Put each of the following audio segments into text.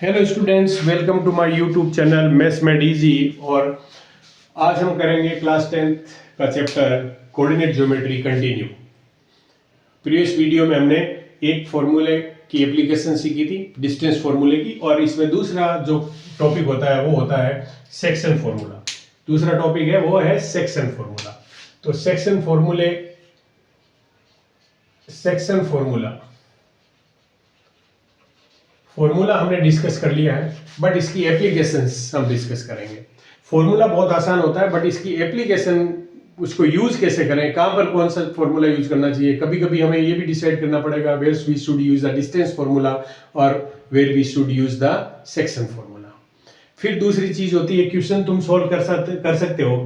Hello students, welcome to my YouTube channel maths made easy. और आज हम करेंगे क्लास 10th का chapter coordinate geometry continue. Previous video में हमने एक फॉर्मूले की एप्लीकेशन सीखी थी, डिस्टेंस फॉर्मूले की, और इसमें दूसरा जो टॉपिक होता है वो होता है सेक्शन फॉर्मूला। दूसरा टॉपिक है वो है सेक्शन फॉर्मूला। तो सेक्शन फॉर्मूला हमने डिस्कस कर लिया है, बट इसकी एप्लीकेशंस हम डिस्कस करेंगे। फॉर्मूला बहुत आसान होता है, बट इसकी एप्लीकेशन, उसको यूज कैसे करें, कहां पर कौन सा फॉर्मूला यूज करना चाहिए। कभी कभी हमें ये भी डिसाइड करना पड़ेगा where we should use the distance formula और where we should use the section formula. फिर दूसरी चीज होती है, क्वेश्चन तुम सोल्व कर सकते हो,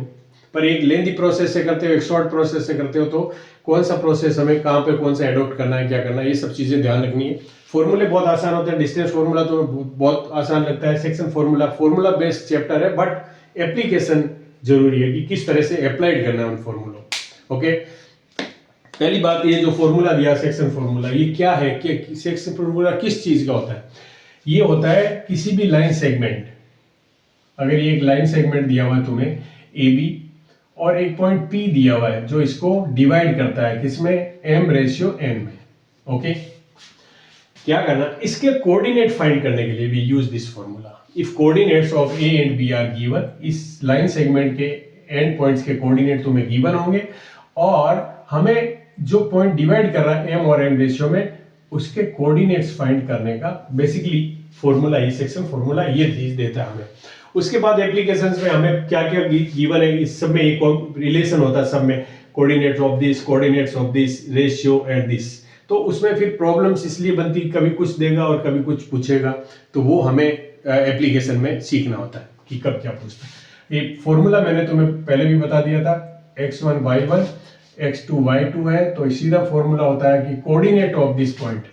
पर एक लेंथी प्रोसेस से करते हो, एक शॉर्ट प्रोसेस से करते हो, तो कौन सा प्रोसेस हमें कहाँ पे कौन सा एडॉप्ट करना है, क्या करना है, ये सब चीजें ध्यान रखनी है। फॉर्मूले बहुत आसान होते हैं। डिस्टेंस फॉर्मूला तो बहुत आसान लगता है। सेक्शन फॉर्मूला बेस्ड चैप्टर है, बट एप्लीकेशन जरूरी है कि किस तरह से अप्लाइड करना है उन फॉर्मूलों। ओके, पहली बात, ये जो फॉर्मूला दिया सेक्शन फॉर्मूला, ये क्या है कि सेक्शन फॉर्मूला किस चीज का होता है। ये होता है किसी भी लाइन सेगमेंट, अगर ये एक लाइन सेगमेंट दिया हुआ है तुम्हें ए बी, और एक पॉइंट P दिया हुआ है जो इसको डिवाइड करता है किसमें, m/n में। ओके, क्या करना, इसके कोऑर्डिनेट फाइंड करने के लिए भी use this formula. If coordinates of A and B are given, इस लाइन सेगमेंट के एंड पॉइंट्स के कोऑर्डिनेट तुम्हें गिवन होंगे, और हमें जो पॉइंट डिवाइड कर रहा है m और n रेशियो में, उसके कोऑर्डिनेट्स फाइंड करने का बेसिकली फॉर्मूला, ये सेक्शन फॉर्मूला ये चीज देता है हमें। उसके बाद एप्लीकेशंस में हमें क्या क्या गिवन है, इस सब में एक रिलेशन होता है, सब में coordinates of this ratio and this. तो उसमें फिर प्रॉब्लम्स इसलिए बनती, कभी कुछ देगा और कभी कुछ पूछेगा, तो वो हमें एप्लीकेशन में सीखना होता है कि कब क्या पूछता है। ये फॉर्मूला मैंने तुम्हें पहले भी बता दिया था, x1 y1 x2 y2 है। तो सीधा फॉर्मूला होता है कि कोऑर्डिनेट ऑफ दिस पॉइंट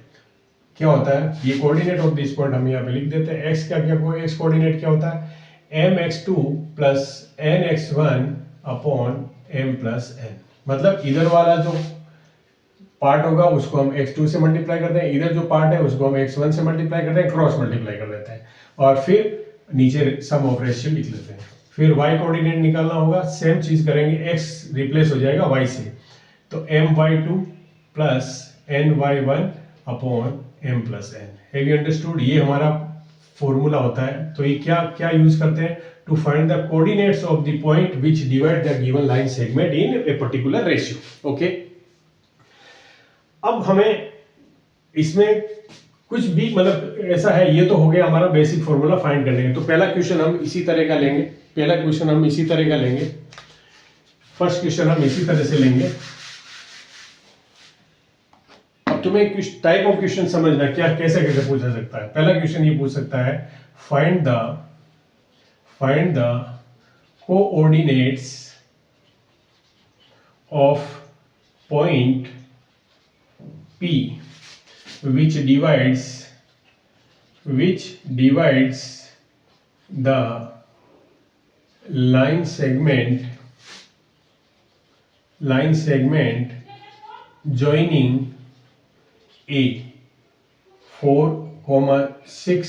क्या होता है, ये कोऑर्डिनेट ऑफ दिस पॉइंट हम यहाँ पे लिख देते हैं। x एक्स कोऑर्डिनेट क्या होता है, mx2 plus nx1 upon m plus n। मतलब इधर वाला जो पार्ट होगा उसको हम x2 से मल्टीप्लाई करते हैं, इधर जो पार्ट है उसको हम x1 से मल्टीप्लाई करते हैं, क्रॉस मल्टीप्लाई कर देते हैं, और फिर नीचे सम ऑफ रेशियो लिख लेते हैं। फिर y कोऑर्डिनेट निकालना होगा, सेम चीज करेंगे, x रिप्लेस हो जाएगा y से, तो my2 plus ny1 upon m plus n। Have you understood? ये हमारा फॉर्मूला होता है। तो ये क्या क्या यूज करते हैं, to find the coordinates of the point which divide the given line segment in a particular ratio. Okay, अब हमें इसमें कुछ भी मतलब ऐसा है, ये तो हो गया हमारा बेसिक फॉर्मूला फाइंड करने का। तो पहला क्वेश्चन हम इसी तरह का लेंगे, फर्स्ट क्वेश्चन हम इसी तरह से लेंगे। अब तुम्हें कुछ टाइप ऑफ क्वेश्चन समझना, क्या कैसे कैसे पूछा सकता है। पहला क्वेश्चन ये पूछ सकता है, find the coordinates of point P which divides the line segment joining A 4,6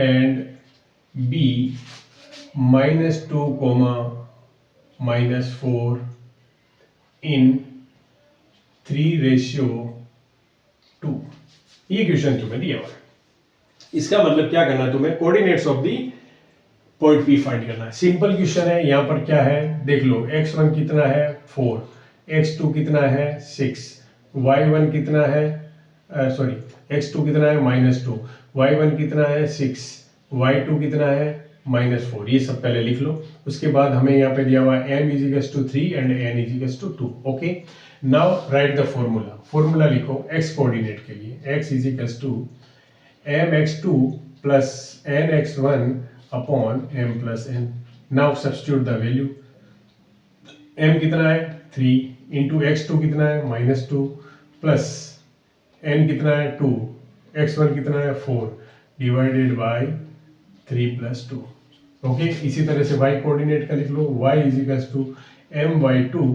and B -2, -4 in 3:2। ये क्वेश्चन तुम्हें दिया हुआ है। इसका मतलब क्या करना है, तुम्हें coordinates of the point P find करना है। सिंपल क्वेश्चन है। यहाँ पर क्या है देख लो, x1 कितना है 4, x2 कितना है 6, y1 कितना है x2 कितना है -2, y1 कितना है 6, y2 कितना है -4। ये सब पहले लिख लो। उसके बाद हमें यहाँ पे दिया हुआ है m = 3 and n = 2। Okay, now right the formula लिखो x कोऑर्डिनेट के लिए, x = mx2 plus nx1 upon m plus n। Now substitute the value, m कितना है 3 इंटू x2 कितना है -2 प्लस n कितना है 2, x1 कितना है 4 डिवाइडेड बाय 3 + 2। ओके, इसी तरह से y कोऑर्डिनेट का लिख लो, y = my2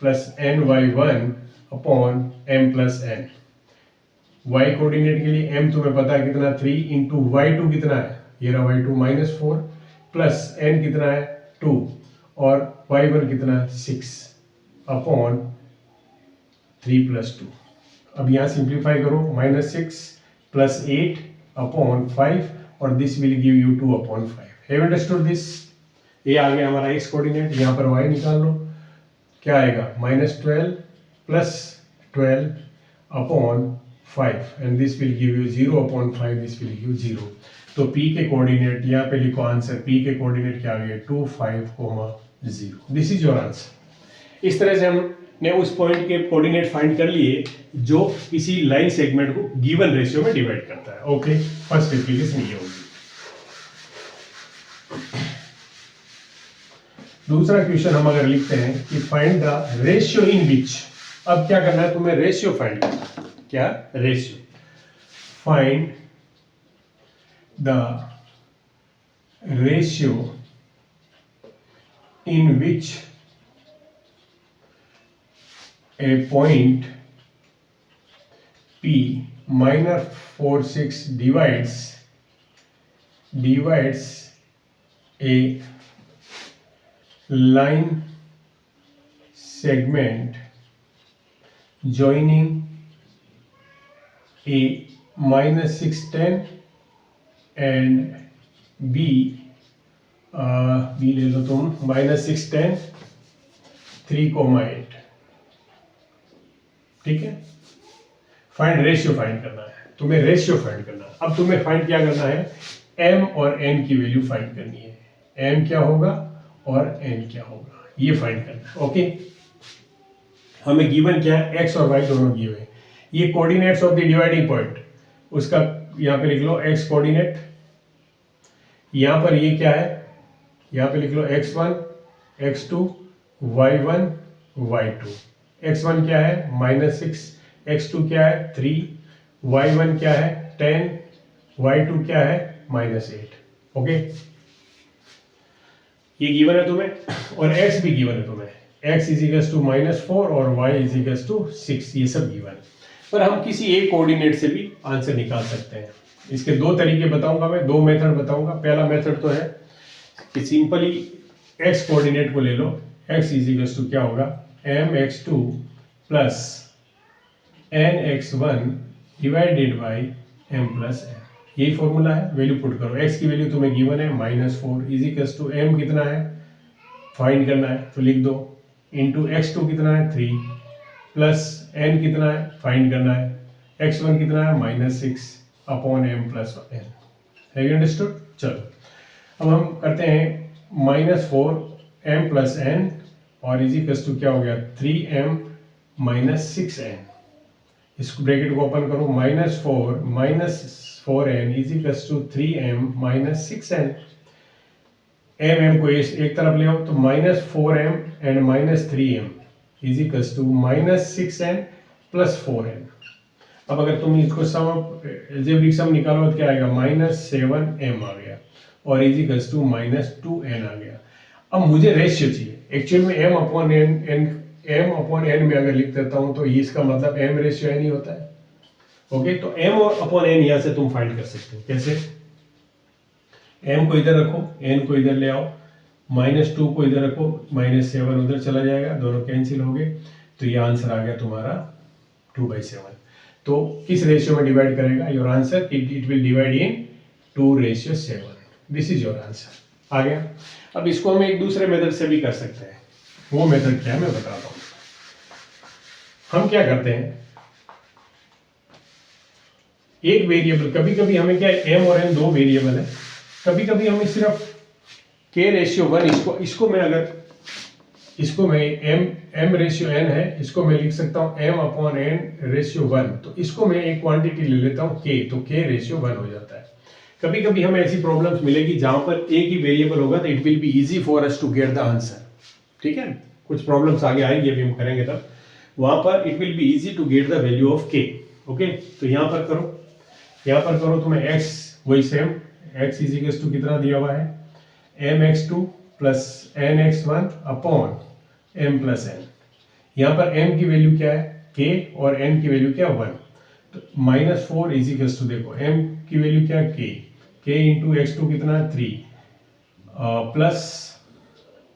plus ny1 upon m plus n। Y coordinate के लिए m तुम्हें पता है कितना 3 इंटू y2 कितना है, ये रहा y2 -4 प्लस n कितना है 2 और y1 कितना है 6 अपॉन 3 + 2। अब यहाँ सिंप्लीफाई करो, -6 + 8 अपॉन 5 और this will give you 2 upon 5। Have understood this? ये आ गया हमारा x कोऑर्डिनेट, यहाँ पर y निकाल लो, क्या आएगा -12 + 12 upon 5 and this will give you 0 upon 5, this will give 0। तो p के कोऑर्डिनेट यहाँ पे लिखो आंसर, p के कोऑर्डिनेट क्या आ गया 2 5, 0। This is your answer. इस तरह से हमने उस पॉइंट के कोऑर्डिनेट फाइंड कर लिए जो किसी लाइन सेगमेंट को गिवन रेशियो में डिवाइड करता है। ओके, फर्स्ट एप्लीकेशन ये होगी। दूसरा क्वेश्चन हम अगर लिखते हैं कि फाइंड द रेशियो इन विच, अब क्या करना है तुम्हें, रेशियो फाइंड करना है। क्या? Ratio. Find the ratio in which a point P minor 4 6 divides a line segment joining a -6 10 and B ले लो तुम -6 10 3,8। ठीक है, फाइंड रेशियो फाइंड करना है तुम्हें, रेशियो फाइंड करना है। अब तुम्हें फाइंड क्या करना है, m और n की वैल्यू फाइंड करनी है। m क्या होगा और n क्या होगा, ये फाइंड करना है। ओके, हमें गिवन क्या है, x और y दोनों गिवन है। ये coordinates of the dividing point, उसका यहाँ पे लिख लो x कोऑर्डिनेट, यहाँ पर ये क्या है, यहाँ पे लिख लो x1 x2 y1 y2। x1 क्या है -6, x2 क्या है 3, y1 क्या है 10, y2 क्या है -8। ओके, ये गिवन है तुम्हें और x भी गिवन है तुम्हें, x = -4 और y = 6, ये सब गिवन है। पर हम किसी एक कोऑर्डिनेट से भी आंसर निकाल सकते हैं। इसके दो तरीके बताऊंगा मैं, दो मेथड बताऊंगा। पहला मेथड तो है कि सिंपली x कोऑर्डिनेट को ले लो, x = क्या होगा mx2 plus nx1 divided by m plus n, यही फॉर्मूला है। वैल्यू पुट करो, x की वैल्यू तुम्हें गिवन है -4 m कितना है फाइंड करना है, तो लिख दो इंटू x2 कितना है 3 प्लस n कितना है फाइंड करना है, x1 कितना है -6 upon m plus n। Have you understood? चलो अब हम करते हैं -4 m प्लस n और क्या हो गया 3m -6n। इसको ब्रैकेट को ओपन करो, -4 - 4n 3m -6n। m को एक तरफ ले आओ तो -4m and -3m -6n plus 4n। अब अगर तुम इसको एल्जेब्रिक सम निकालो तो क्या आएगा, -7m आ गया और -2n आ गया। अब मुझे रेशियो चाहिए, एक्चुअल में m अपॉन n में अगर लिख देता हूं तो इसका मतलब m रेशियो n ही होता है। ओके, तो m और अपॉन n यहां से तुम फाइंड कर सकते हो। कैसे? m को इधर रखो, n को इधर ले आओ, -2 को इधर रखो, -7 उधर चला जाएगा, दोनों कैंसिल हो गए, तो ये आंसर आ गया तुम्हारा 2/7। तो किस रेशियो में डिवाइड करेगा? Your answer it will divide in 2:7। This is your answer. आ गया। अब इसको हम एक दूसरे मेथड से भी कर सकते हैं। वो मेथड क्या है मैं बताता हूं। हम क्या करते हैं, एक वेरिएबल, कभी कभी हमें क्या है m और n दो वेरिएबल है, कभी कभी हमें सिर्फ k/1 इसको मैं अगर इसको मैं m रेशियो n है, इसको मैं लिख सकता हूं m/n/1। तो इसको मैं एक क्वांटिटी ले लेता हूं k, तो k/1 हो जाता है। कभी कभी हमें ऐसी प्रॉब्लम्स मिलेगी जहां पर एक ही वेरिएबल होगा, तो it will be easy for us to get the answer. ठीक है, कुछ प्रॉब्लम्स आगे आएंगी, अभी हम करेंगे तब, वहां पर it will be easy to get the value of k। ओके, तो यहां पर करो तुम्हें x वही सेम, x कितना दिया हुआ है mx2 plus nx1 upon m plus n। यहाँ पर m की वैल्यू क्या है k और n की वैल्यू क्या है 1। -4 इज इक्वल्स टू, देखो m की वैल्यू क्या, k इंटू x2 कितना, 3 प्लस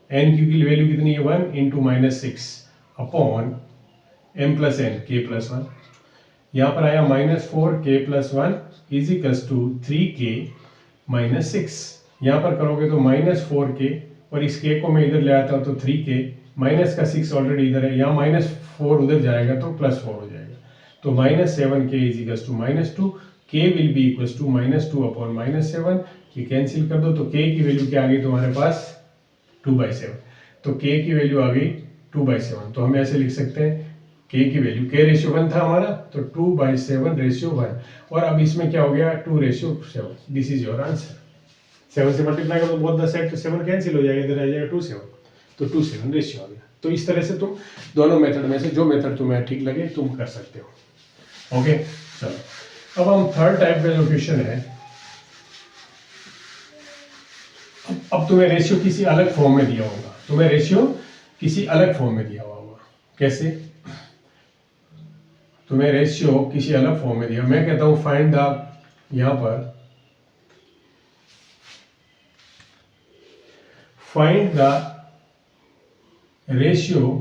n की वैल्यू कितनी है, 1 into -6 upon m plus n k plus 1। यहाँ पर आया -4 k plus 1 is equals to 3k minus 6। यहाँ पर करोगे तो -4k और इस k को मैं इधर ले आता हूँ तो 3k, माइनस का 6 ऑलरेडी इधर है, यहाँ -4 उधर जाएगा तो +4 हो जाएगा। तो -7k is equals to -2, k will be equals to -2 upon -7। ये कैंसिल कर दो तो k की वैल्यू क्या आ गई तुम्हारे पास, 2/7। तो k की वैल्यू आ गई 2/7। तो हम ऐसे लिख सकते हैं k की वैल्यू, k रेशियो 1 था हमारा, तो 2/7 रेशियो 1। और अब इसमें क्या हो गया, 2/7। This is your answer. 7 से मल्टीप्लाई करो तो बोथ द साइड, तो 7 कैंसिल हो जाएगा, इधर आ जाएगा 2 7, तो 2 7 रेशियो आ गया। तो इस तरह से तुम दोनों मेथड में से जो मेथड तुम्हें ठीक लगे तुम कर सकते हो। ओके, चलो अब हम थर्ड टाइप का जो क्वेश्चन है, अब तुम्हें रेशियो किसी अलग फॉर्म में दिया होगा, तुम्हें रेशियो किसी अलग फॉर्म में दिया हुआ होगा। कैसे, तुम्हें रेशियो किसी अलग फॉर्म में दिया, मैं कहता हूं फाइंड द, यहां पर find the ratio,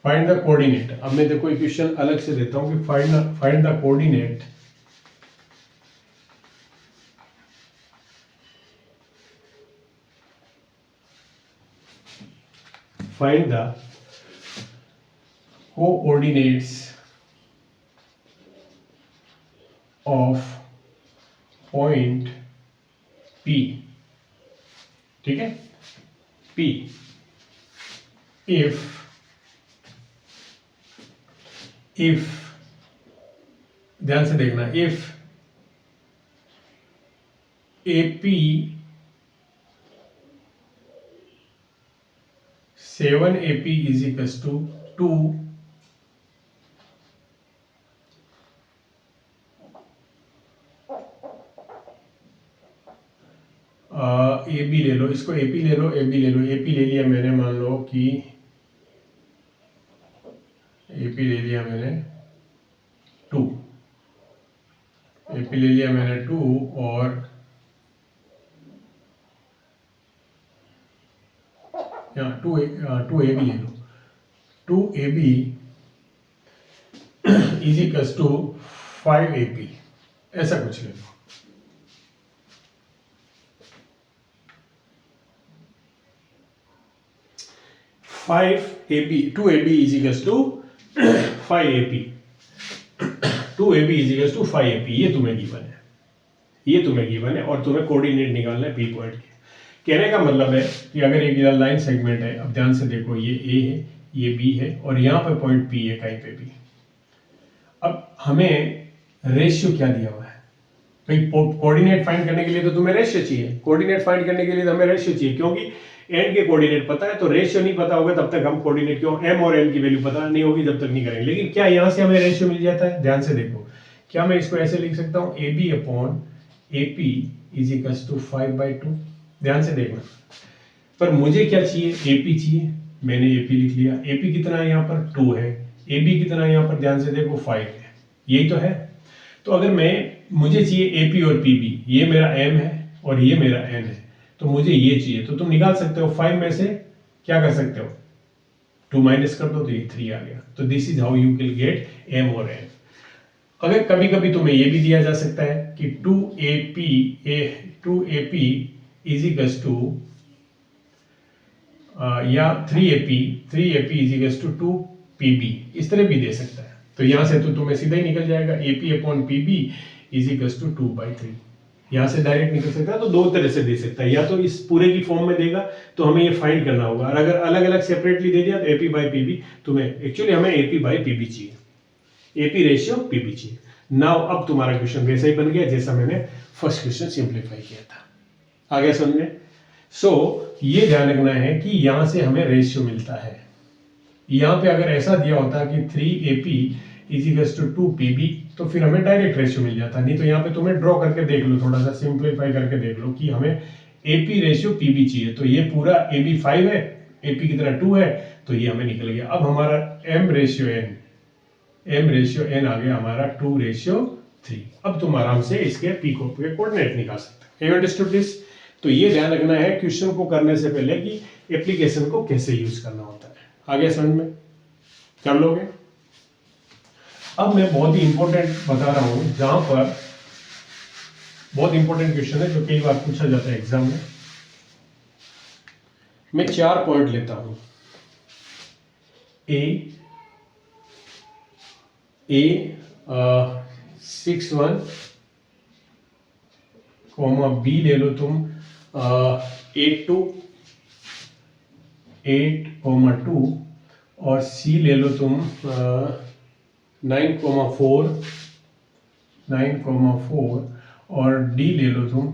find the coordinate. अब मैं देखो इक्वेशन अलग से देता हूं कि find the coordinate find the coordinates of point P, ठीक है, P if ध्यान से देखना, if AP 7AP is equals to 2 AB ले लो, इसको AP ले लो, AB ले लो, AP ले लिया मैंने, मान लो कि AP ले लिया मैंने 2, AP ले लिया मैंने 2 और यहाँ 2AB ले लो, 2AB is equals to 5AP, ऐसा कुछ ले लो। Two A B is equals to 5AP, 2AB is equals to 5AP, ये तुम्हें गिवन है, ये तुम्हें गिवन है और तुम्हें कोऑर्डिनेट निकालना है P पॉइंट के। कहने का मतलब है कि अगर एक लाइन सेगमेंट है, अब ध्यान से देखो, ये A है, ये B है और यहाँ पे पॉइंट P है कहीं पे भी। अब हमें रेशियो क्या दिया हुआ है भाई, कोऑर्डिनेट फाइंड करने के लिए तो तुम्हें रेशियो चाहिए, कोऑर्डिनेट फाइंड करने के लिए तो हमें रेशियो चाहिए, क्योंकि एन के कोऑर्डिनेट पता है, तो रेशियो नहीं पता होगा तब तक हम कोऑर्डिनेट, क्यों, एम और एन की वैल्यू पता नहीं होगी जब तक नहीं करेंगे। लेकिन क्या यहाँ से हमें रेशियो मिल जाता है, ध्यान से देखो, क्या मैं इसको ऐसे लिख सकता हूँ, A B upon A P is equals to 5/2। ध्यान से देखना, पर मुझे क्या चाहिए, एपी चाहिए, मैंने एपी लिख लिया। एपी कितना है यहाँ पर, 2 है। एबी कितना है यहाँ पर, ध्यान से देखो 5 है, यही तो है। तो अगर मुझे चाहिए एपी और पीबी, ये मेरा एम है और ये मेरा एन है, तो मुझे ये चाहिए, तो तुम निकाल सकते हो 5 में से क्या कर सकते हो, 2 माइनस कर दो तो ये 3 आ गया। तो this is how you can get m और एन। अगर कभी कभी तुम्हें ये भी दिया जा सकता है कि 2AP इज इक्वल्स टू या 3AP is equals to 2PB, इस तरह भी दे सकता है। तो यहां से तो तुम्हें सीधा ही निकल जाएगा, AP upon PB is equals to 2/3, यहां से डायरेक्ट निकल सकता है। तो दो तरह से दे सकता है, या तो इस पूरे की फॉर्म में देगा तो हमें ये फाइंड करना होगा, और अगर अलग अलग सेपरेटली दे दिया तो AP/PB, तुम्हें एक्चुअली हमें AP/PB चाहिए, AP रेशियो PB चाहिए। नाउ अब तुम्हारा क्वेश्चन वैसा ही बन गया जैसा मैंने फर्स्ट क्वेश्चन सिंप्लीफाई किया था। आ गया समझ में? ये ध्यान रखना है कि यहां से हमें रेशियो मिलता है। यहां पे अगर ऐसा दिया होता कि 3AP is equals to 2PB, तो फिर हमें डायरेक्ट रेशियो मिल जाता। नहीं तो यहाँ पे तुम्हें ड्रॉ करके देख लो, थोड़ा सा सिंप्लीफाई करके देख लो कि हमें AP रेशियो PB चाहिए, तो ये पूरा AB 5 है, AP की तरह 2 है, तो ये हमें निकल गया। अब हमारा M रेशियो N, m/n आ गया हमारा 2/3। अब तुम आराम से इसके पी को के कोऑर्डिनेट निकाल सकते हो। Understood this? तो ये ध्यान रखना है क्वेश्चन को करने से पहले कि एप्लीकेशन को कैसे यूज करना होता है। आगे समझ में कर लोगे? अब मैं बहुत ही इंपॉर्टेंट बता रहा हूं, जहां पर बहुत इंपॉर्टेंट क्वेश्चन है जो कई बार पूछा जाता है एग्जाम में। मैं 4 पॉइंट लेता हूं। ए 6(1), बी ले लो तुम 8(2), और सी ले लो तुम 9,4, और डी ले लो तुम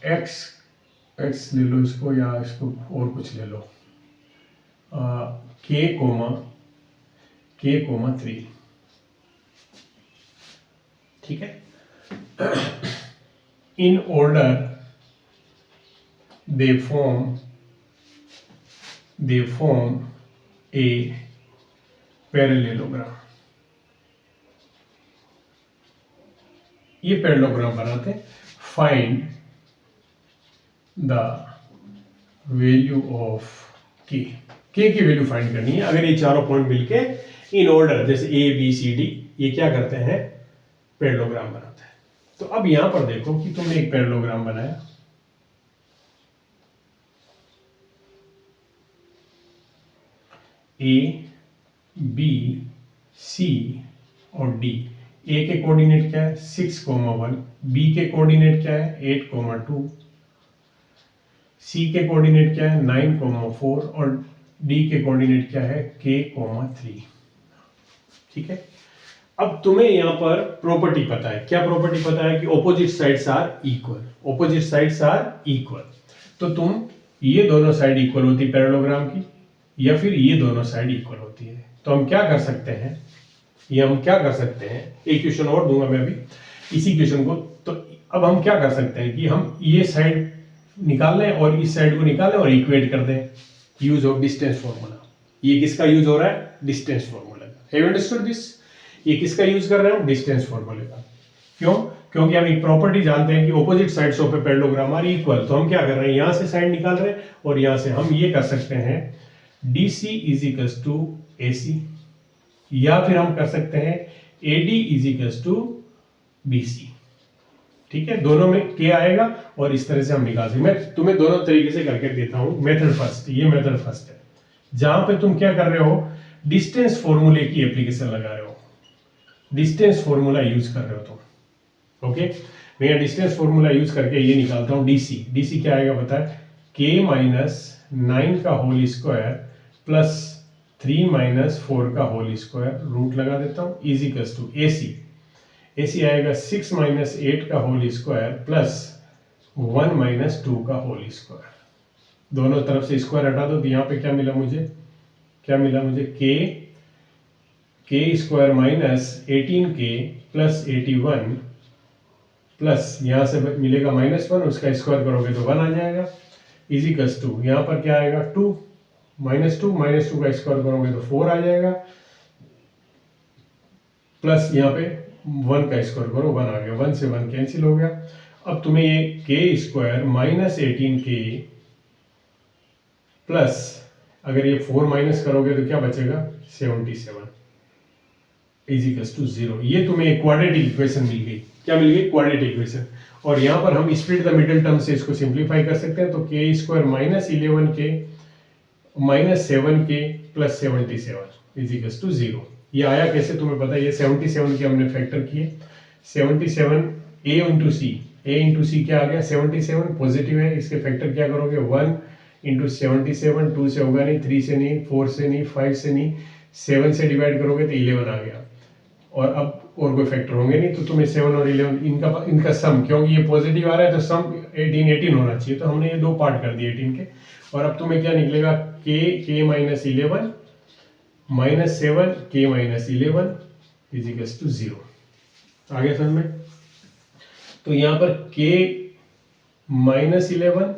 एक्स ले लो इसको, या इसको और कुछ ले लो के, 3। ठीक है? In order they form a parallelogram. ये पैरेललोग्राम बनाते हैं। फाइंड द वैल्यू ऑफ के की वैल्यू फाइंड करनी है। अगर ये चारों पॉइंट मिलके इन ऑर्डर, जैसे ए बी सी डी, ये क्या करते हैं? पैरेललोग्राम बनाते हैं। तो अब यहां पर देखो कि तुमने एक पैरेललोग्राम बनाया। ए बी सी और डी। ए के कोऑर्डिनेट क्या है? 6,1। बी के कोऑर्डिनेट क्या है? 8,2। सी के कोऑर्डिनेट क्या है? 9,4 और डी के कोऑर्डिनेट क्या है? k,3। ठीक है? अब तुम्हें यहां पर प्रॉपर्टी पता है। क्या प्रॉपर्टी पता है? कि ऑपोजिट साइड्स आर इक्वल। तो तुम, ये दोनों साइड इक्वल होती है पैरेललोग्राम की, या फिर ये दोनों साइड इक्वल होती है। तो हम क्या कर सकते हैं? एक क्वेश्चन और दूंगा मैं अभी इसी क्वेश्चन को। तो अब हम क्या कर सकते हैं कि हम ये साइड निकाल लें और इस साइड को निकाल लें और इक्वेट कर दें। Use of distance formula. ये किसका यूज हो रहा है? डिस्टेंस फॉर्मूला का। Have you understood this? ये किसका यूज कर रहे हैं? डिस्टेंस फॉर्मूले का। क्यों? क्योंकि हम एक प्रॉपर्टी जानते हैं कि opposite sides of a parallelogram are equal. तो हम क्या कर रहे हैं? यहां से साइड निकाल रहे हैं और यहां से हम ये कर सकते हैं DC is equals to AC, या फिर हम कर सकते हैं AD is equals to BC। ठीक है? दोनों में K आएगा और इस तरह से हम निकाल सकते। मैं तुम्हें दोनों तरीके से करके देता हूं। मेथड फर्स्ट, ये मेथड फर्स्ट है, जहां पे तुम क्या कर रहे हो? डिस्टेंस फॉर्मूले की एप्लीकेशन लगा रहे हो, डिस्टेंस फॉर्मूला यूज कर रहे हो तुम। ओके? मैं यहाँ डिस्टेंस फॉर्मूला यूज करके ये निकालता हूँ DC क्या आएगा पता है? K-9 का होल स्क्वायर प्लस 3 - 4 का होल स्क्वायर, रूट लगा देता हूँ, इज इक्वल्स टू AC आएगा 6 - 8 का होल स्क्वायर प्लस 1 - 2 का होल स्क्वायर। दोनों तरफ से स्क्वायर हटा दो, तो यहाँ पे क्या मिला मुझे? K square minus 18K plus 81 plus यहाँ से मिलेगा -1, उसका स्क्वायर करोगे तो 1 आ जाएगा, इज इक्वल्स टू यहाँ पर क्या आएगा? 2 -2 का स्क्वायर करोगे तो 4 आ जाएगा, प्लस यहाँ पे 1 का स्क्वायर करो 1 आ गया, 1 से 1 कैंसिल हो गया। अब तुम्हें ये K square minus 18K plus, अगर ये 4 माइनस करोगे तो क्या बचेगा? 77 इज इक्वल्स टू 0। ये तुम्हें एक क्वाड्रेटिक इक्वेशन मिल गई। क्या मिल गई? Quadratic equation. और यहाँ पर हम स्प्लिट द मिडिल टर्म से इसको सिंप्लीफाई कर सकते हैं। तो K square minus 11K minus 7K plus 77 is equals to 0। ये आया कैसे तुम्हें पता है? ये 77 के हमने फैक्टर किए। 77 A इंटू सी क्या आ गया? 77 पॉजिटिव है, इसके फैक्टर क्या करोगे? 1 इंटू 77, 2 से होगा नहीं, 3 से नहीं, 4 से नहीं, 5 से नहीं, 7 से डिवाइड करोगे तो 11 आ गया। और अब और कोई फैक्टर होंगे नहीं, तो तुम्हें 7 और 11 इनका सम, क्योंकि ये पॉजिटिव आ रहा है तो सम 18 होना चाहिए, तो हमने ये दो पार्ट कर दिए 18 के। और अब तुम्हें क्या निकलेगा? K minus 11 minus 7 K minus 11 is equals to 0। आगे समझ में? तो यहाँ पर K माइनस 11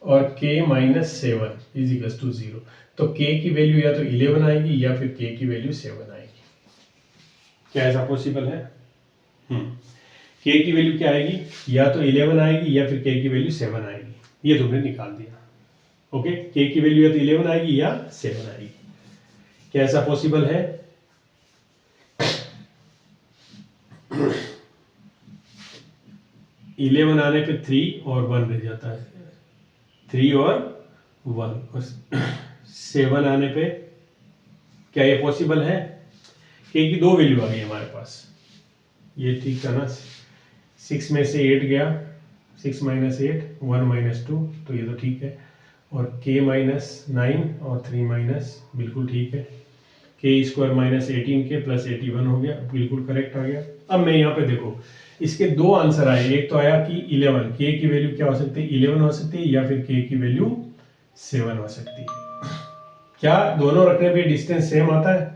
और K minus 7 is equals to 0। तो K की वैल्यू या तो 11 आएगी या फिर K की वैल्यू 7 आएगी। क्या ऐसा पॉसिबल है? के की वैल्यू क्या आएगी? या तो 11 आएगी या फिर के की वैल्यू 7 आएगी। ये तुमने निकाल दिया। ओके, के की वैल्यू या तो 11 आएगी या 7 आएगी। क्या ऐसा पॉसिबल है? इलेवन आने पे 3 और 1 रह जाता है, 3 और 1, और 7 आने पे क्या ये पॉसिबल है? के की 2 वैल्यू आ गई हमारे पास, ये ठीक था ना। 6 में से 8 गया, 6 माइनस 8, 1 माइनस 2, तो ये तो ठीक है। और k माइनस 9 और 3 माइनस, बिल्कुल ठीक है। के स्क्वायर माइनस 18k प्लस 81 हो गया, बिल्कुल करेक्ट आ गया। अब मैं यहाँ पे देखो, इसके 2 आंसर आए। एक तो आया कि 11, के की वैल्यू क्या हो सकती है? 11 हो सकती है, या फिर के की वैल्यू 7 हो सकती है। क्या दोनों रखने पे डिस्टेंस सेम आता है?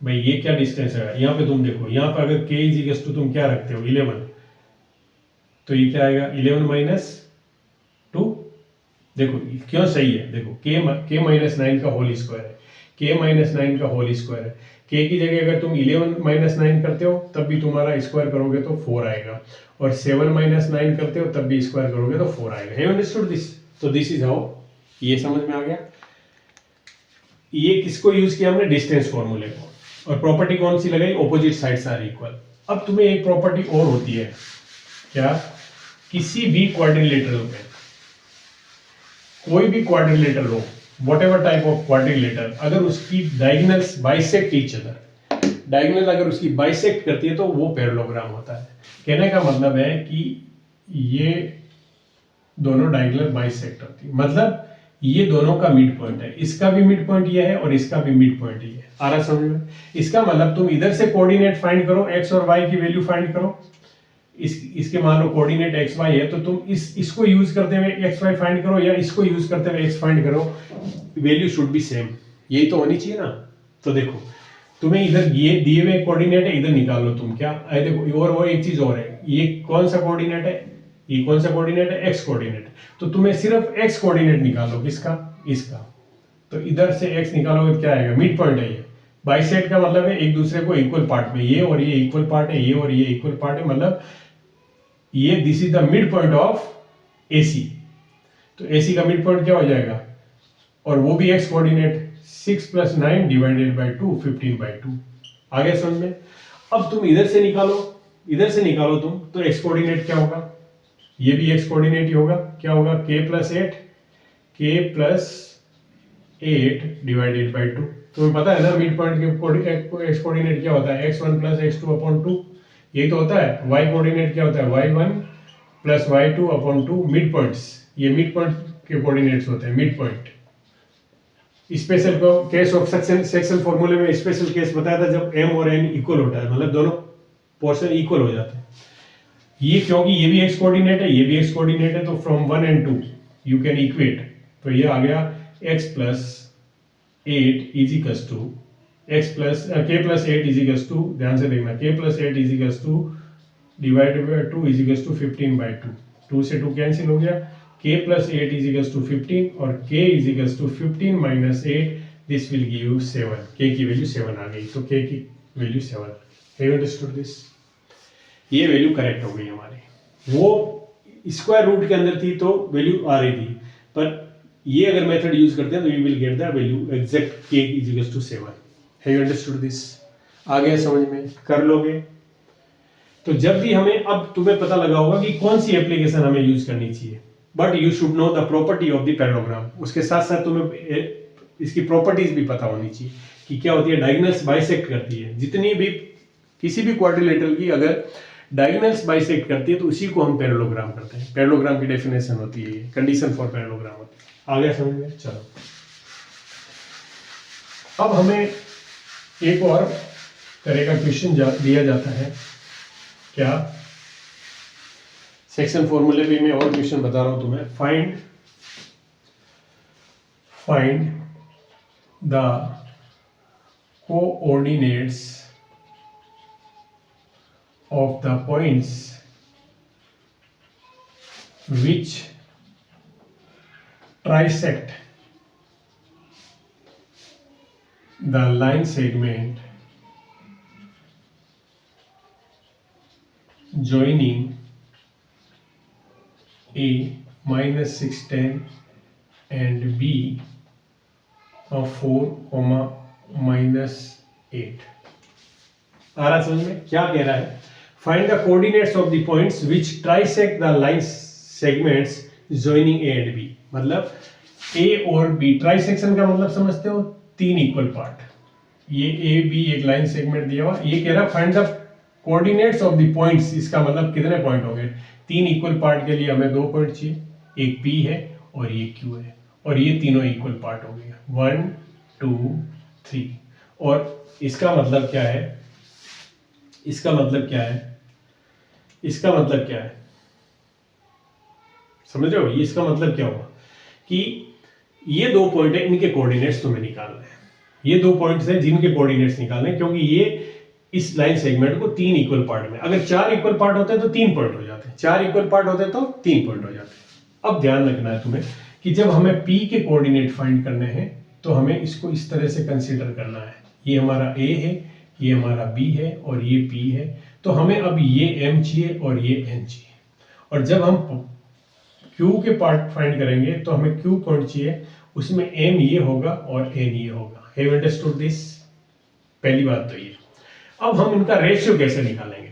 भाई ये क्या डिस्टेंस है? यहाँ पे तुम देखो, यहाँ पे अगर k इज इक्वल टू तुम क्या रखते हो? 11, तो ये क्या आएगा? 11 माइनस 2। देखो क्यों सही है, देखो k माइनस 9 का होल स्क्वायर है, k माइनस 9 का होल स्क्वायर है। k की जगह अगर तुम 11 माइनस 9 करते हो तब भी तुम्हारा स्क्वायर करोगे तो 4 आएगा, और 7 माइनस 9 करते हो तब भी स्क्वायर करोगे तो 4 आएगा। Have understood this? तो दिस इज हाउ, ये समझ में आ गया। ये किसको यूज किया हमने? डिस्टेंस फॉर्मूले को। और प्रॉपर्टी कौन सी लगाई? Opposite sides are equal. अब तुम्हें एक प्रॉपर्टी और होती है, क्या? किसी भी क्वाड्रिलेटरल में, कोई भी क्वाड्रिलेटरल हो, what ever type of quadrilateral, अगर उसकी diagonals bisect each other, diagonal अगर उसकी बाइसेक्ट करती है तो वो पैरेललोग्राम होता है। कहने का मतलब है कि ये दोनों डायगोनल बाइसेक्ट होती है, मतलब ये दोनों का मिड पॉइंट है, इसका भी मिड पॉइंट ये है और इसका भी मिड पॉइंट ये है। आ रहा समझ में? इसका मतलब तुम इधर से कोऑर्डिनेट फाइंड करो, एक्स और वाई की वैल्यू फाइंड करो। इसके मान लो कोऑर्डिनेट एक्स वाई है, तो तुम इसको यूज करते हुए एक्स वाई फाइंड करो, या इसको यूज करते हुए एक्स फाइंड करो, वैल्यू शुड बी सेम। यही तो होनी चाहिए ना। तो देखो, तुम्हें इधर ये दिए हुए कोऑर्डिनेट है, इधर निकाल लो तुम। क्या देखो, और वो एक चीज और है, ये कौन सा कोऑर्डिनेट है? ये कौन सा कोऑर्डिनेट है? X coordinate. तो तुम्हें सिर्फ एक्स कोऑर्डिनेट निकालो, किसका? इसका। तो इधर से एक्स निकालोगे तो क्या आएगा? मिड पॉइंट है ये। बाइसेक्ट का मतलब है एक दूसरे को इक्वल पार्ट में, ये और ये इक्वल पार्ट है, ये और ये इक्वल पार्ट है, मतलब ये this is the mid point of AC। तो AC का मिड पॉइंट क्या हो जाएगा? और वो भी x coordinate, 6 plus 9 divided by 2, 15/2। आ गया समझ में? अब तुम इधर से निकालो, इधर से निकालो तुम, तो एक्स कोऑर्डिनेट क्या होगा? ये भी एक्स कोऑर्डिनेट ही होगा। क्या होगा? k plus 8, k plus 8 divided by 2। तुम्हें पता है ना मिड पॉइंट के एक्स कोऑर्डिनेट क्या होता है? x1 plus x2 upon 2। यही तो होता है। y कोऑर्डिनेट क्या होता है? y1 plus y2 upon 2। Mid points, ये मिड पॉइंट के कोऑर्डिनेट्स होते हैं, mid point. Special case of section फॉर्मूले में स्पेशल केस बताया था जब m और n इक्वल होता है, मतलब दोनों पोर्शन इक्वल हो जाते हैं। ये क्योंकि ये भी एक्स कोऑर्डिनेट है, ये भी एक्स कोऑर्डिनेट है, तो from 1 and 2 you can equate. तो ये आ गया x plus 8 is equals to x plus k plus 8 is equals to, ध्यान से देखना, k plus 8 is equals to divided by 2 is equals to 15/2। 2 से 2 कैंसिल हो गया, k plus 8 is equals to 15, और k is equals to 15 minus 8, this will give you 7। k की value 7 आ गई, तो k की value 7। Have you understood this? ये value correct हो गई हमारी। वो स्क्वायर रूट के अंदर थी तो वैल्यू आ रही थी, पर ये अगर मेथड यूज करते हैं तो you will get the value exact k is equal to 7। Have you understood this? आ गया समझ में? कर लोगे? तो जब भी हमें, अब तुम्हें पता लगा होगा कि कौन सी एप्लीकेशन हमें यूज करनी चाहिए, but you should know the property of the parallelogram. उसके साथ साथ तुम्हें इसकी प्रॉपर्टीज भी पता होनी चाहिए कि क्या होती है। डायगोनल्स बाइसेक्ट करती है, जितनी भी किसी भी क्वाड्रिलेटरल की अगर डायगोनल्स बाइसेक्ट करती है तो उसी को हम पैरेललोग्राम करते हैं। पैरेललोग्राम की डेफिनेशन होती है, कंडीशन फॉर पैरेललोग्राम होती है। आ गया समझ में? चलो, अब हमें एक और तरह का क्वेश्चन दिया जाता है। क्या? सेक्शन फॉर्मूले पे मैं और क्वेश्चन बता रहा हूं तुम्हें। Find the coordinates of the points which trisect the line segment joining A minus 6 10 and B of 4 minus 8। आ रहा समझ में क्या कह रहा है? Find the coordinates of the points which trisect the line segments joining A and B. मतलब A और बी, ट्राइसेक्शन का मतलब समझते हो, तीन इक्वल पार्ट, ये ए बी एक लाइन सेगमेंट दिया हुआ, ये कह रहा है find the coordinates of the points. इसका मतलब कितने पॉइंट हो गए? तीन इक्वल पार्ट के लिए हमें दो पॉइंट चाहिए, एक पी है और ये क्यू है, और ये तीनों इक्वल पार्ट हो गए 1 2 3। और इसका मतलब क्या है? इसका मतलब क्या है? इसका मतलब क्या है? समझ रहे हो? ये इसका मतलब क्या हुआ कि ये दो पॉइंट है, इनके कोऑर्डिनेट्स तुम्हें निकालना है। ये दो पॉइंट्स हैं जिनके कोऑर्डिनेट्स निकालने हैं, क्योंकि ये इस लाइन सेगमेंट को तीन इक्वल पार्ट में, अगर चार इक्वल पार्ट होते हैं तो 3 पॉइंट हो जाते हैं, चार इक्वल पार्ट होते हैं तो 3 पॉइंट हो जाते हैं। अब ध्यान रखना है तुम्हें कि जब हमें P के कोऑर्डिनेट फाइंड करने हैं तो हमें इसको इस तरह से कंसीडर करना है। ये हमारा A है, ये हमारा B है और ये P है, तो हमें अब ये M चाहिए और ये N चाहिए। और जब हम Q के पार्ट फाइंड करेंगे तो हमें Q पॉइंट चाहिए, उसमें M ये होगा और N ये होगा। Have understood this? पहली बात तो ये। अब हम इनका रेशियो कैसे निकालेंगे?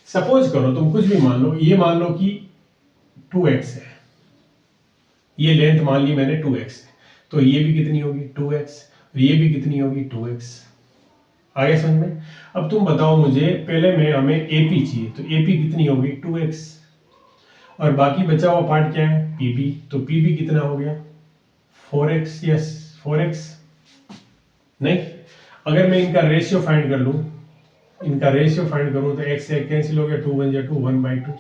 सपोज करो तुम कुछ भी मान लो, ये मान लो कि 2x है, ये लेंथ मान ली मैंने 2x है, तो ये भी कितनी होगी 2x, ये भी कितनी होगी 2x। आगे समझ में? अब तुम बताओ मुझे, पहले में हमें AP चाहिए, तो AP कितनी होगी 2x, और बाकी बचा हुआ पार्ट क्या है PB, तो PB कितना हो गया 4x। Yes 4x। नहीं, अगर मैं इनका रेशियो फाइंड कर लूं, इनका रेशियो फाइंड करूं तो x से कैंसिल हो गया, 2 1 जा 2 1/2।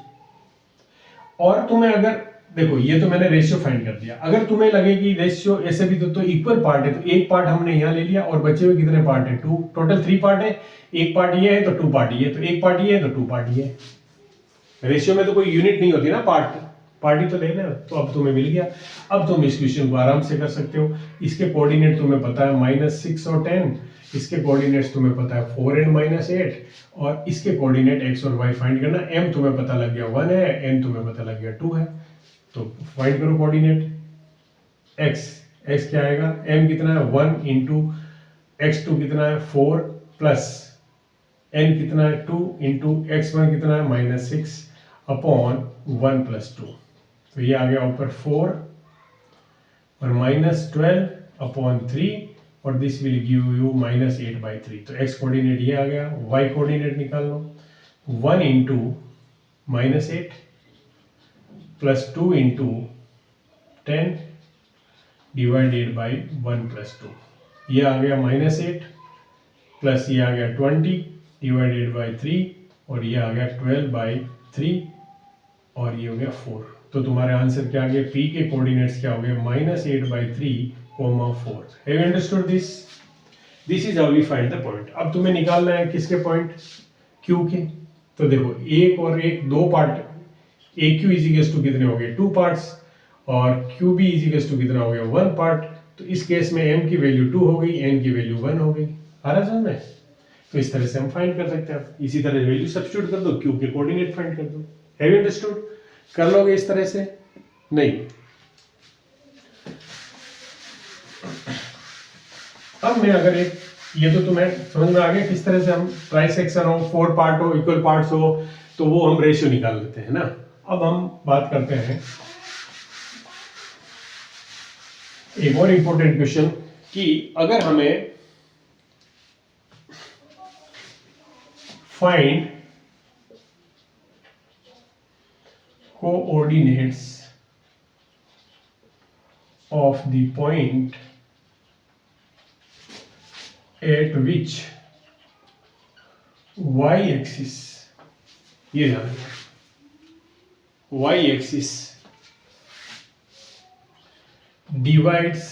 और तुम्हें अगर देखो, ये तो मैंने रेशियो फाइंड कर दिया, अगर तुम्हें लगे कि रेशियो ऐसे भी तो इक्वल पार्ट है, तो एक पार्ट हमने यहाँ ले लिया और बचे हुए कितने पार्ट है 2, टोटल 3 पार्ट है, एक पार्ट ये है तो 2 पार्ट ये है, तो एक पार्ट ये है तो 2 पार्ट ये है। रेशियो में तो कोई यूनिट नहीं होती ना, पार्टी तो लेना। तो अब तुम्हें मिल गया। अब तुम इस क्वेश्चन को आराम से कर सकते हो। इसके कोऑर्डिनेट तुम्हें पता है -6 और 10, इसके कोऑर्डिनेट्स तुम्हें पता है 4 and -8, और इसके कोऑर्डिनेट x और y फाइंड करना। m तुम्हें पता लग गया 1 है, n तुम्हें पता लग गया 2 है, तो फाइंड करो कोऑर्डिनेट। x क्या आएगा, m कितना है 1 इंटू x2 कितना है 4 प्लस n कितना है 2 इंटू x1 कितना है -6 अपॉन 1 + 2, तो ये आ गया ऊपर 4 और -12 अपॉन 3, और दिस विल गिव यू -8/3। तो x कोऑर्डिनेट ये आ गया, y कोऑर्डिनेट निकाल लो, 1 into -8 plus 2 into 10 divided by 1 + 2, ये आ गया -8 प्लस ये आ गया 20 डिवाइडेड बाई 3, और ये आ गया 12/3, और ये हो गया 4। तो तुम्हारे आंसर क्या आ गया, P के कोऑर्डिनेट्स क्या हो गए -8/3, 4। Have you understood this? This is how we find the point. अब तुम्हें निकालना है किसके पॉइंट, Q के। तो देखो, एक और एक दो पार्ट, AQ इज टू कितने हो गए 2 पार्ट्स, और QB इज टू कितना हो गया 1 पार्ट। तो इस केस में M की वैल्यू 2 हो गई, N की वैल्यू 1 हो गई। आ रहा समझ में? तो इस तरह से हम फाइंड कर सकते हैं। इसी तरह वैल्यू सब्स्टिट्यूट कर दो, Q के कोऑर्डिनेट फाइंड कर दो। Have you understood? कर लोगे इस तरह से? नहीं। अब मैं अगर एक, ये तो तुम्हें समझ में आ गया किस तरह से हम ट्राइसेक्शन हो, 4 पार्ट हो, इक्वल पार्ट्स हो, तो वो हम रेशियो निकाल लेते हैं ना। अब हम बात करते हैं एक और इंपॉर्टेंट क्वेश्चन, कि अगर हमें find coordinates of the point at which y-axis, ये ध्यान रखना, y-axis divides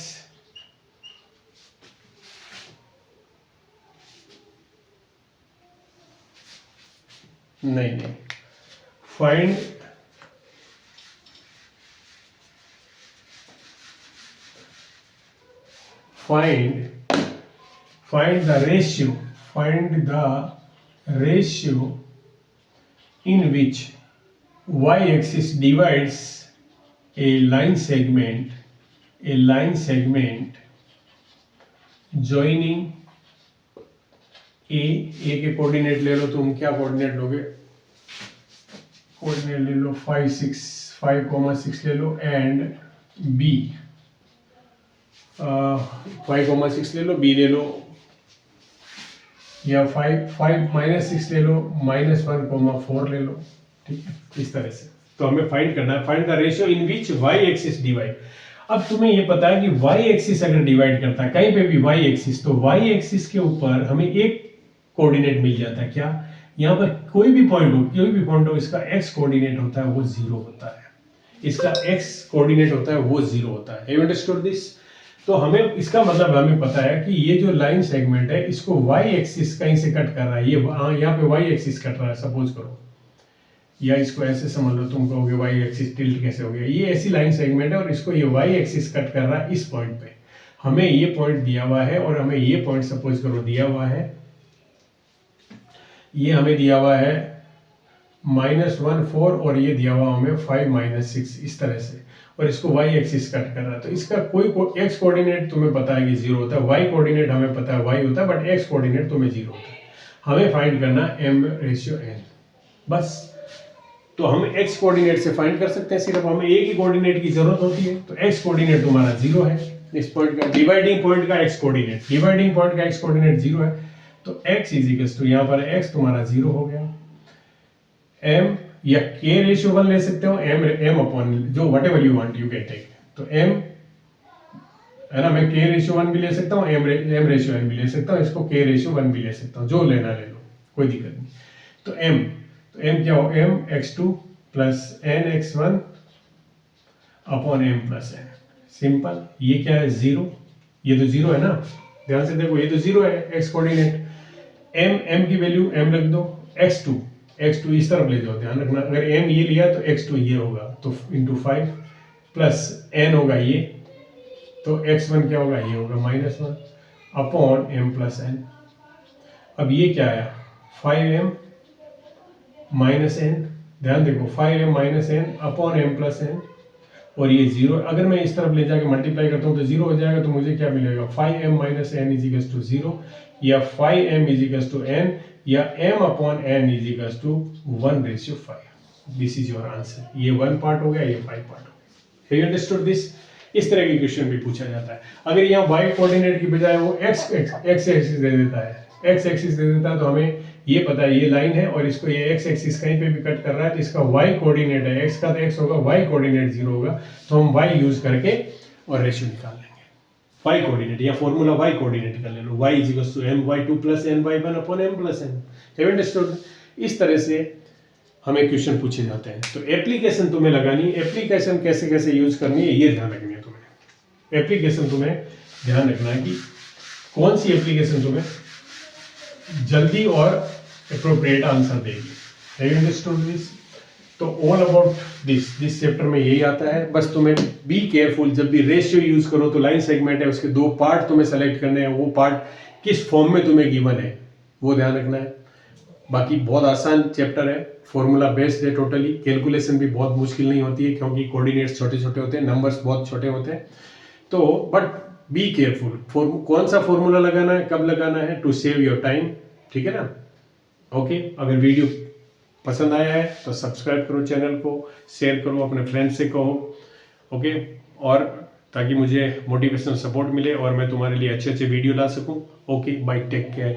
नहीं, find the ratio in which y-axis divides a line segment joining a के कोऑर्डिनेट ले लो, तुम क्या कोऑर्डिनेट लोगे, कोऑर्डिनेट ले लो 5,6 ले लो, एंड b 5,6 ले लो, b ले लो, या 5 - 6 ले लो, -1,4 ले लो, ठीक है, इस तरह से। तो हमें फाइंड करना है, find the ratio in which y axis divide. अब तुम्हें ये पता है कि y एक्सिस अगर डिवाइड करता है कहीं पे भी y एक्सिस, तो y एक्सिस के ऊपर हमें एक कोऑर्डिनेट मिल जाता है, क्या, यहाँ पर कोई भी पॉइंट हो, इसका x कोऑर्डिनेट होता है वो 0 होता है, इसका x कोऑर्डिनेट होता है वो 0 होता है। Have you understood this? तो हमें इसका मतलब हमें पता है कि ये जो लाइन सेगमेंट है इसको y एक्सिस कहीं से कट कर रहा है, ये यहाँ पे y एक्सिस कट रहा है सपोज करो, या इसको ऐसे समझ लो, तुम कहोगे y एक्सिस टिल्ट कैसे हो गया, ये ऐसी लाइन सेगमेंट है और इसको ये y एक्सिस कट कर रहा है इस पॉइंट पे, हमें ये पॉइंट दिया हुआ है और हमें ये पॉइंट सपोज करो दिया हुआ है, ये हमें दिया हुआ है -1,4 और ये दिया हुआ हमें 5 - 6 इस तरह से, और इसको y एक्सिस कट कर रहा है। तो इसका कोई x कोऑर्डिनेट तुम्हें पता है कि 0 होता है, y कोऑर्डिनेट हमें पता है y होता है, बट x कोऑर्डिनेट तुम्हें 0 होता है। हमें फाइंड करना m/n, बस। तो हम x कोऑर्डिनेट से फाइंड कर सकते हैं, सिर्फ हमें एक ही कोऑर्डिनेट की जरूरत होती है। तो x कोऑर्डिनेट तुम्हारा 0 है, इस पॉइंट का डिवाइडिंग पॉइंट का x कोऑर्डिनेट 0 है, तो x यहाँ पर x तुम्हारा 0 हो गया। m या k रेशियो 1 ले सकते हो, m अपॉन जो whatever you want you can take. तो m है ना, मैं k रेशियो 1 भी ले सकता हूँ, m रेशियो n भी ले सकता हूँ, इसको k रेशियो 1 भी ले सकता हूँ, जो लेना ले लो, कोई दिक्कत नहीं। तो m क्या हो, m x2 plus n x1 upon m plus n, simple. ये क्या है, 0, ये तो 0 है ना, ध्यान से देखो, ये तो 0 है x कोऑर्डिनेट। m की वैल्यू m रख दो, x2 इस तरफ ले जाओ, ध्यान रखना, अगर m ये लिया तो x2 ये होगा, तो इंटू 5 प्लस n होगा ये, तो x1 क्या होगा, ये होगा -1 अपॉन m प्लस n। अब ये क्या आया, 5m माइनस n, ध्यान देखो 5m minus n upon m plus n, और ये 0, अगर मैं इस तरफ ले जाके मल्टीप्लाई करता हूँ तो 0 हो जाएगा, तो मुझे क्या मिलेगा, 5m minus n equals to 0, या 5m इजिकल्स टू n, या m अपॉन n equals to 1/5। This is your answer. ये 1 पार्ट हो गया, ये 5 पार्ट हो गया। Have you understood this? इस तरह की क्वेश्चन भी पूछा जाता है। अगर यहाँ y कोऑर्डिनेट की बजाय वो x एक्सिस दे देता है, x एक्सिस दे देता है, तो हमें ये पता है ये लाइन है और इसको ये x एक्सिस कहीं पे भी कट कर रहा है, तो इसका y कोऑर्डिनेट है, x का तो x होगा, y कोऑर्डिनेट 0 होगा, तो हम y यूज करके और रेशियो निकाल लेंगे। y कोऑर्डिनेट या फॉर्मूला y कोऑर्डिनेट कर ले लो, y equals to my2 plus ny1 upon m plus n। Have understood? इस तरह से हमें क्वेश्चन पूछे जाते हैं। तो एप्लीकेशन तुम्हें लगानी, एप्लीकेशन कैसे कैसे यूज करनी है ये ध्यान रखनी है तुम्हें। एप्लीकेशन तुम्हें ध्यान रखना है कि कौन सी एप्लीकेशन तुम्हें जल्दी और अप्रोप्रिएट आंसर देगी। Have you understood this? तो ऑल अबाउट दिस चैप्टर में यही आता है। बस तुम्हें बी केयरफुल, जब भी रेशियो यूज करो तो लाइन सेगमेंट है, उसके 2 पार्ट तुम्हें सेलेक्ट करने हैं, वो पार्ट किस फॉर्म में तुम्हें गिवन है वो ध्यान रखना है। बाकी बहुत आसान चैप्टर है, फॉर्मूला बेस्ड है टोटली, कैलकुलेशन भी बहुत मुश्किल नहीं होती है क्योंकि कोऑर्डिनेट्स छोटे छोटे होते हैं, नंबर्स बहुत छोटे होते हैं। तो बट बी केयरफुल, कौन सा फॉर्मूला लगाना है, कब लगाना है, टू सेव योर टाइम, ठीक है ना। ओके, अगर वीडियो पसंद आया है तो सब्सक्राइब करो चैनल को, शेयर करो, अपने फ्रेंड्स से कहो, ओके, और ताकि मुझे मोटिवेशनल सपोर्ट मिले और मैं तुम्हारे लिए अच्छे अच्छे वीडियो ला सकूं। Okay, bye, take care.